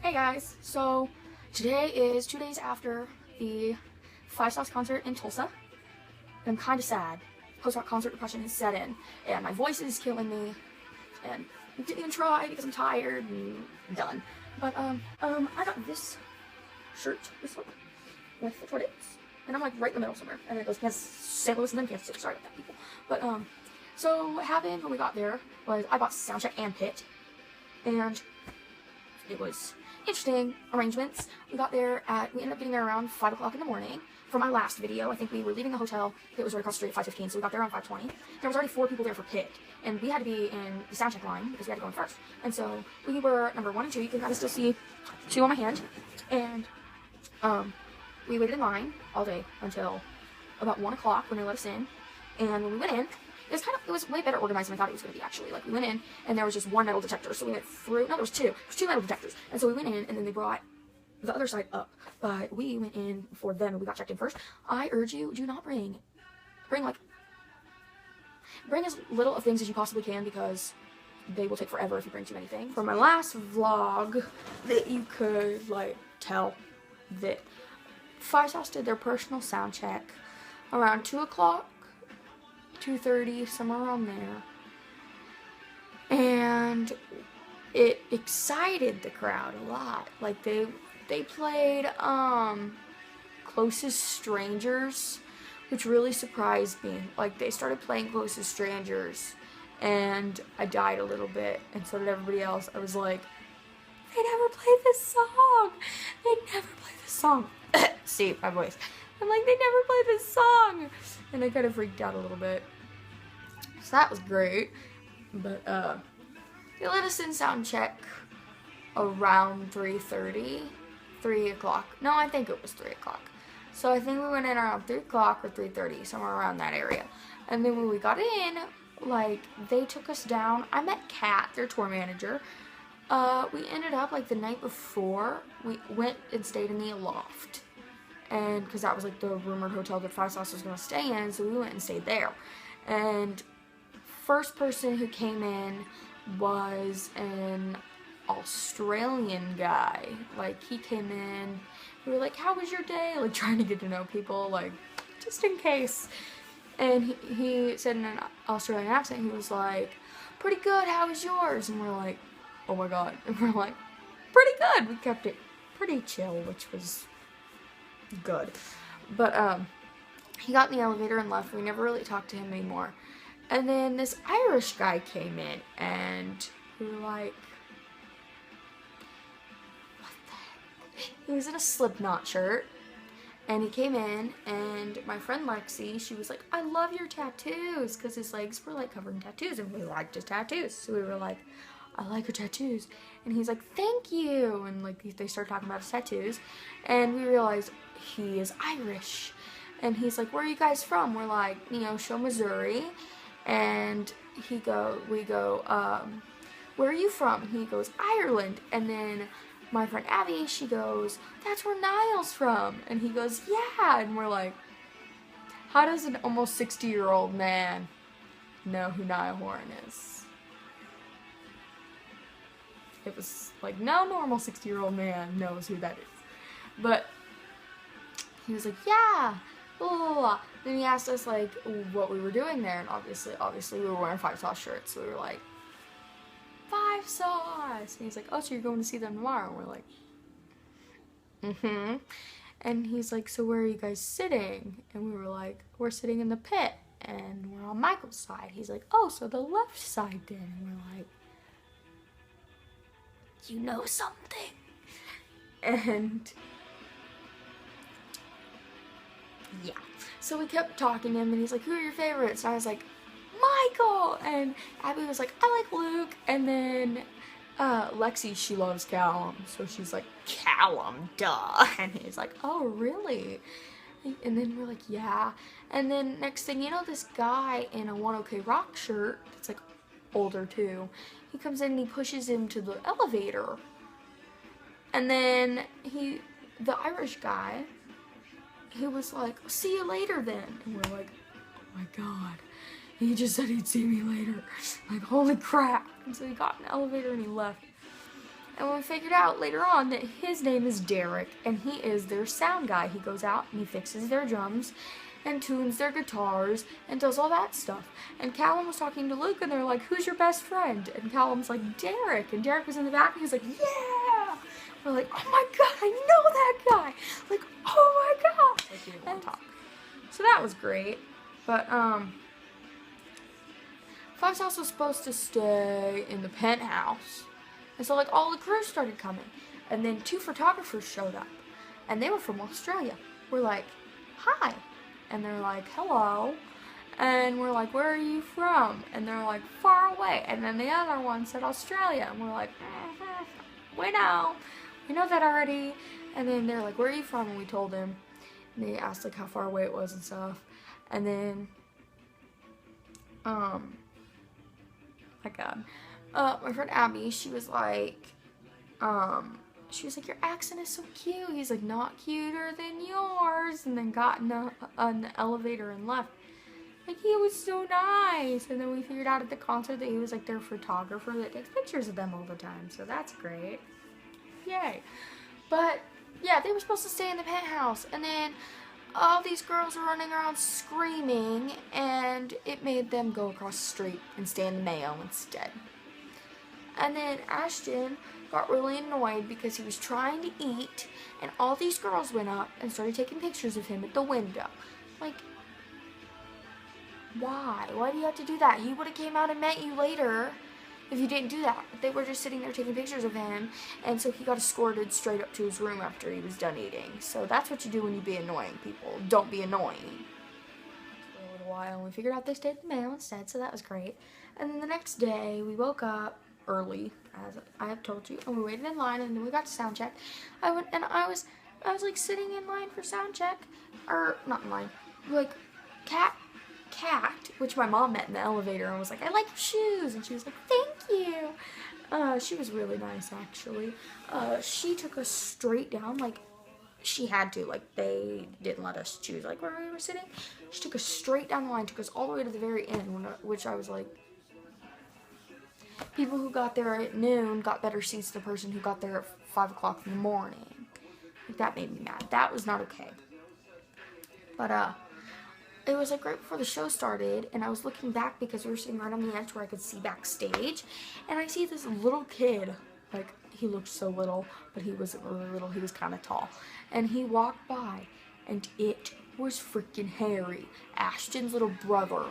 Hey guys, so today is 2 days after the Slfl concert in Tulsa, and I'm kind of sad. Post-rock concert depression has set in, and my voice is killing me, and I didn't even try because I'm tired and done. But I got this shirt, this one, with the tornadoes, and I'm like right in the middle somewhere, and it goes St. Louis and then Kansas City. Sorry about that, people. But so what happened when we got there was I bought soundcheck and pit, and it was interesting arrangements. We ended up getting there around 5 o'clock in the morning. For my last video, I think we were leaving the hotel. It was right across the street at 5:15, so we got there around 5:20. There was already 4 people there for pit, and we had to be in the soundcheck line because we had to go in first. And so we were number 1 and 2. You can kind of still see 2 on my hand. And we waited in line all day until about 1 o'clock when they let us in. And when we went in, it was way better organized than I thought it was going to be, actually. Like, we went in, and there was just 1 metal detector, so we went through, no, there was 2. There was 2 metal detectors. And so we went in, and then they brought the other side up, but we went in for them, and we got checked in first. I urge you, do not bring as little of things as you possibly can, because they will take forever if you bring too many things. For my last vlog, that you could, like, tell that Slfl did their personal sound check around 2 o'clock, 2:30, somewhere around there, and it excited the crowd a lot. Like, they played Closest Strangers, which really surprised me. Like, they started playing Closest Strangers, and I died a little bit, and so did everybody else. I was like, they never play this song. They never play this song. See, my voice. I'm like, they never play this song. And I kind of freaked out a little bit. So that was great. But, they let us in sound check around 3:30. 3 o'clock. No, I think it was 3 o'clock. So I think we went in around 3 o'clock or 3:30, somewhere around that area. And then when we got in, like, they took us down. I met Kat, their tour manager. We ended up, like, the night before, we went and stayed in the Loft. And, because that was, like, the rumored hotel that Slfl was going to stay in, so we went and stayed there. And first person who came in was an Australian guy. Like, he came in, we were like, how was your day? Like, trying to get to know people, like, just in case. And he said in an Australian accent, he was like, pretty good, how was yours? And we're like, oh my god. And we're like, pretty good. We kept it pretty chill, which was good. But he got in the elevator and left. We never really talked to him anymore. And then this Irish guy came in, and we were like, what the heck? He was in a Slipknot shirt, and he came in, and my friend Lexi, she was like, I love your tattoos, because his legs were, like, covered in tattoos, and we liked his tattoos. So we were like, I like your tattoos. And he's like, thank you. And, like, they started talking about his tattoos, and we realized he is Irish. And he's like, where are you guys from? We're like, Neosho, Missouri. And we go, where are you from? He goes, Ireland. And then my friend Abby, she goes, that's where Niall's from. And he goes, yeah. And we're like, how does an almost 60-year-old man know who Niall Horan is? It was like, no normal 60-year-old man knows who that is. But he was like, yeah, blah, blah, blah. Then he asked us, like, what we were doing there, and obviously we were wearing Slfl shirts, so we were like, Slfl! And he's like, oh, so you're going to see them tomorrow? And we're like, mm-hmm. And he's like, so where are you guys sitting? And we were like, we're sitting in the pit, and we're on Michael's side. He's like, oh, so the left side then. And we're like, you know something. And yeah. So we kept talking to him, and he's like, who are your favorites? And I was like, Michael! And Abby was like, I like Luke. And then Lexi, she loves Callum. So she's like, Callum, duh. And he's like, oh, really? And then we're like, yeah. And then next thing you know, this guy in a 1OK Rock shirt, that's like older too, he comes in and he pushes him to the elevator. And then the Irish guy, he was like, see you later then. And we're like, oh my god, he just said he'd see me later. Like, holy crap. And so he got in the elevator and he left. And we figured out later on that his name is Derek, and he is their sound guy. He goes out and he fixes their drums and tunes their guitars and does all that stuff. And Callum was talking to Luke, and they're like, who's your best friend? And Callum's like, Derek. And Derek was in the back, and he's like, yeah! We're like, oh my god, I know that guy! Like, oh my god! Like, he didn't want to talk. So that was great. But, Five's House was supposed to stay in the penthouse. And so, like, all the crew started coming. And then 2 photographers showed up. And they were from Australia. We're like, hi. And they're like, hello. And we're like, where are you from? And they're like, far away. And then the other one said Australia. And we're like, we know. We know that already. And then they're like, where are you from? And we told them. And they asked, like, how far away it was and stuff. And then, my god. My friend Abby, she was like, your accent is so cute. He's like, not cuter than yours. And then got in the elevator and left. Like, he was so nice. And then we figured out at the concert that he was like their photographer that takes pictures of them all the time. So that's great. Yay. But yeah, they were supposed to stay in the penthouse. And then all these girls were running around screaming, and it made them go across the street and stay in the Mayo instead. And then Ashton got really annoyed because he was trying to eat, and all these girls went up and started taking pictures of him at the window. Like, why? Why do you have to do that? He would have came out and met you later if you didn't do that. They were just sitting there taking pictures of him, and so he got escorted straight up to his room after he was done eating. So that's what you do when you be annoying people. Don't be annoying. For a little while, and we figured out they stayed in the Mayo instead, so that was great. And then the next day, we woke up early, as I have told you, and we waited in line, and then we got to sound check. I was like sitting in line for sound check, or not in line, like Cat, which my mom met in the elevator and was like, I like your shoes, and she was like, thank you. She was really nice, actually. She took us straight down, like, she had to, like, they didn't let us choose, like, where we were sitting. She took us straight down the line, took us all the way to the very end, which I was like, people who got there at noon got better seats than the person who got there at 5 o'clock in the morning. Like, that made me mad. That was not okay. But, it was like right before the show started, and I was looking back because we were sitting right on the edge where I could see backstage, and I see this little kid. Like, he looked so little, but he wasn't really little, he was kind of tall. And he walked by, and it was freaking Harry, Ashton's little brother.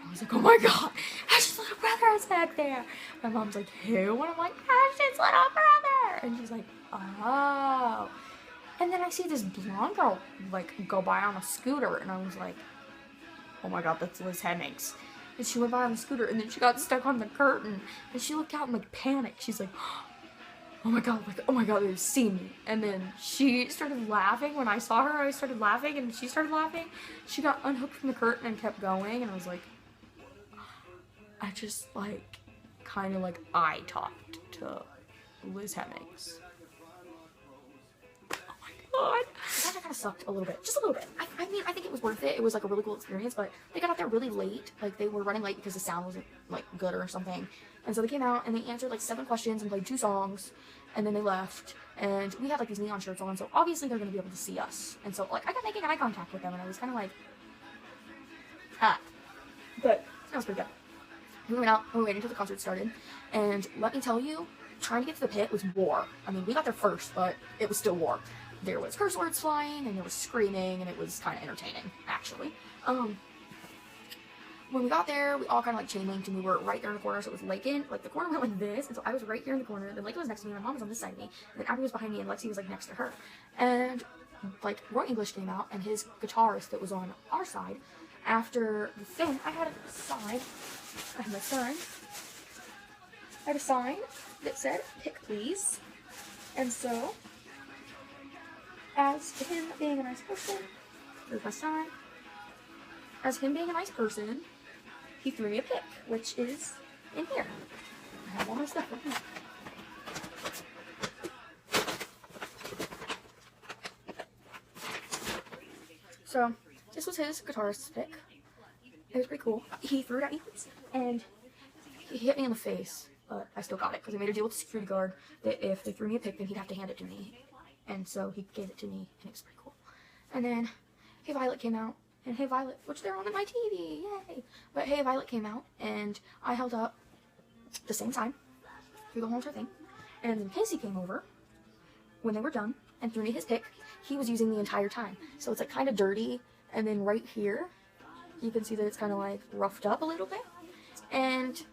I was like, oh my god, Ashton's little brother is back there. My mom's like, who? And I'm like, Ashton's little brother. And she's like, oh. And then I see this blonde girl, like, go by on a scooter, and I was like, oh my god, that's Liz Hemmings. And she went by on the scooter, and then she got stuck on the curtain, and she looked out in, like, panic. She's like, oh my god, they've seen me. And then she started laughing. When I saw her, I started laughing, and she started laughing. She got unhooked from the curtain and kept going, and I was like, I just, like, kind of, like, eye talked to Liz Hemmings. God. That kind of sucked a little bit. Just a little bit. I mean, I think it was worth it. It was like a really cool experience, but they got out there really late. Like, they were running late because the sound wasn't, like, good or something. And so they came out and they answered, like, 7 questions and played 2 songs, and then they left. And we had, like, these neon shirts on, so obviously they're going to be able to see us. And so, like, I kept making eye contact with them, and I was kind of like, ah. But that was pretty good. We went out, and we waited until the concert started, and let me tell you, trying to get to the pit was war. I mean, we got there first, but it was still war. There was curse words flying, and there was screaming, and it was kind of entertaining, actually. When we got there, we all kind of, like, chain linked, and we were right there in the corner, so it was Lakin. Like, the corner went like this, and so I was right here in the corner, then Lakin was next to me, my mom was on this side of me, and then Abby was behind me, and Lexi was, like, next to her. And, like, Roy English came out, and his guitarist that was on our side, after the thing, I had a sign. I had my sign. I had a sign that said, pick please. And so, as him being a nice person, there's my sign. As him being a nice person, he threw me a pick, which is in here. I have all my stuff in here. So, this was his guitarist's pick. It was pretty cool. He threw it at me, and he hit me in the face. but I still got it because I made a deal with the security guard that if they threw me a pick, then he'd have to hand it to me. And so he gave it to me, and it was pretty cool. And then Hey Violet came out, and Hey Violet, which they're on my TV, yay! But Hey Violet came out, and I held up the same sign through the whole entire thing. And then Casey came over when they were done and threw me his pick. He was using the entire time, so it's like kind of dirty. And then right here, you can see that it's kind of like roughed up a little bit. And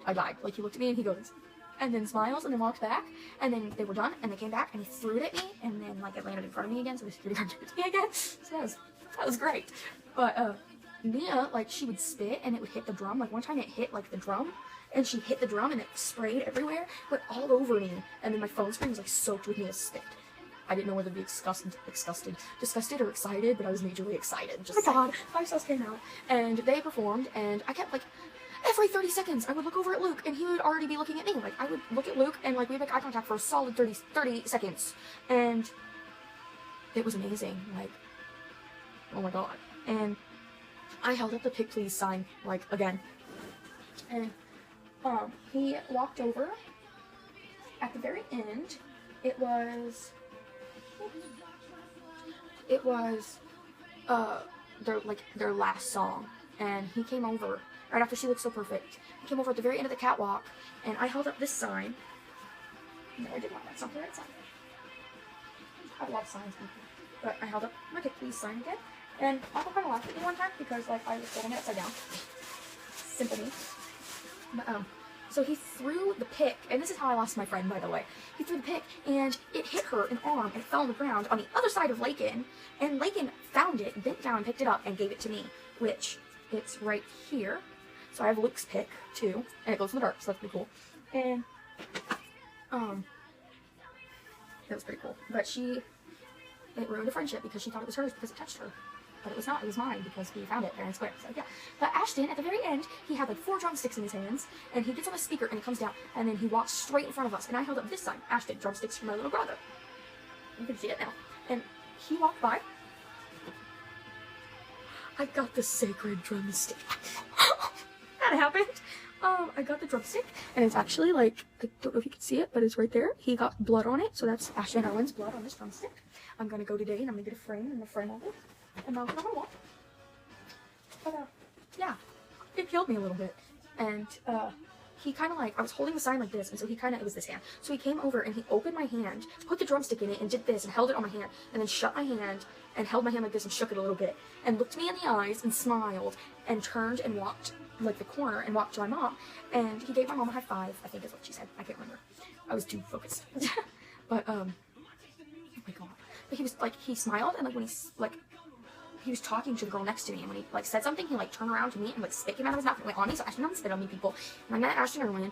I died. Like, he looked at me and he goes, and then smiles and then walks back. And then they were done and they came back and he threw it at me. And then like it landed in front of me again, so the security guard gave it to me again. So that was great. But Mia, like, she would spit and it would hit the drum. Like one time it hit like the drum. And she hit the drum and it sprayed everywhere, but all over me. And then my phone screen was like soaked with Mia's spit. I didn't know whether to be disgusted or excited, but I was majorly excited. Just, oh my god, 5 Stars came out, and they performed, and I kept, like, every 30 seconds, I would look over at Luke, and he would already be looking at me. Like, I would look at Luke, and, like, we'd make eye contact for a solid 30 seconds, and it was amazing. Like, oh my god. And I held up the pick please sign, like, again, and he walked over at the very end. It was their last song, and he came over right after She Looks So Perfect. He came over at the very end of the catwalk, and I held up this sign. No, I did not. That's not the right sign. I have a lot of signs, but I held up my pick please sign again, and Uncle kind of laughed at me one time because like I was holding it upside down. Simple me. But so he threw the pick, and this is how I lost my friend, by the way. He threw the pick, and it hit her in the arm, and it fell on the ground on the other side of Lakin, and Lakin found it, bent down, picked it up, and gave it to me, which it's right here. So I have Luke's pick, too, and it goes in the dark, so that's pretty cool. And, that was pretty cool. But it ruined a friendship because she thought it was hers because it touched her. But it was not, it was mine because we found it fair and square, so yeah. But Ashton, at the very end, he had like 4 drumsticks in his hands, and he gets on a speaker and it comes down, and then he walks straight in front of us, and I held up this sign, Ashton, drumsticks for my little brother. You can see it now. And he walked by. I got the sacred drumstick. That happened. I got the drumstick, and it's actually like, I don't know if you can see it, but it's right there. He got blood on it, so that's Ashton Irwin's blood on this drumstick. I'm gonna go today and I'm gonna get a frame and the frame of it. And I'm gonna walk. But yeah, it killed me a little bit. And he kind of like, I was holding the sign like this, and so he kind of, it was this hand. So he came over and he opened my hand, put the drumstick in it, and did this, and held it on my hand, and then shut my hand, and held my hand like this, and shook it a little bit, and looked me in the eyes, and smiled, and turned and walked like the corner, and walked to my mom, and he gave my mom a high five, I think is what she said. I can't remember. I was too focused. But, oh my god. But he was like, he smiled, and like when he was talking to the girl next to me, and when he like said something, he like turned around to me and like spit came out of his mouth and went on me. So Ashton doesn't spit on me, people. And I met Ashton Irwin.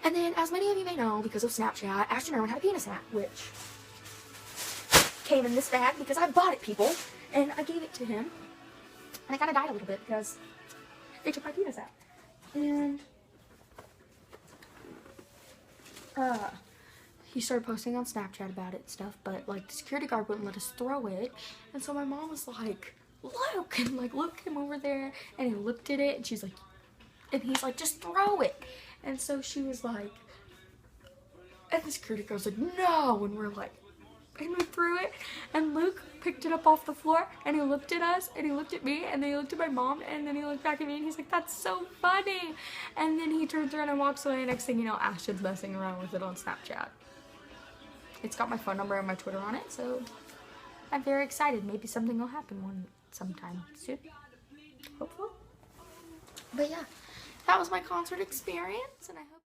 And then, as many of you may know, because of Snapchat, Ashton Irwin had a penis hat, which came in this bag because I bought it, people. And I gave it to him. And I kind of died a little bit because they took my penis hat. And he started posting on Snapchat about it and stuff, but like the security guard wouldn't let us throw it. And so my mom was like, Luke, and like Luke came over there and he looked at it, and she's like, and he's like, just throw it. And so she was like, and the security guard was like, no, and we're like, and we threw it, and Luke picked it up off the floor, and he looked at us, and he looked at me, and then he looked at my mom, and then he looked back at me, and he's like, that's so funny. And then he turns around and walks away, and next thing you know, Ashton's messing around with it on Snapchat. It's got my phone number and my Twitter on it, so I'm very excited. Maybe something will happen sometime soon. Hopefully. But yeah, that was my concert experience, and I hope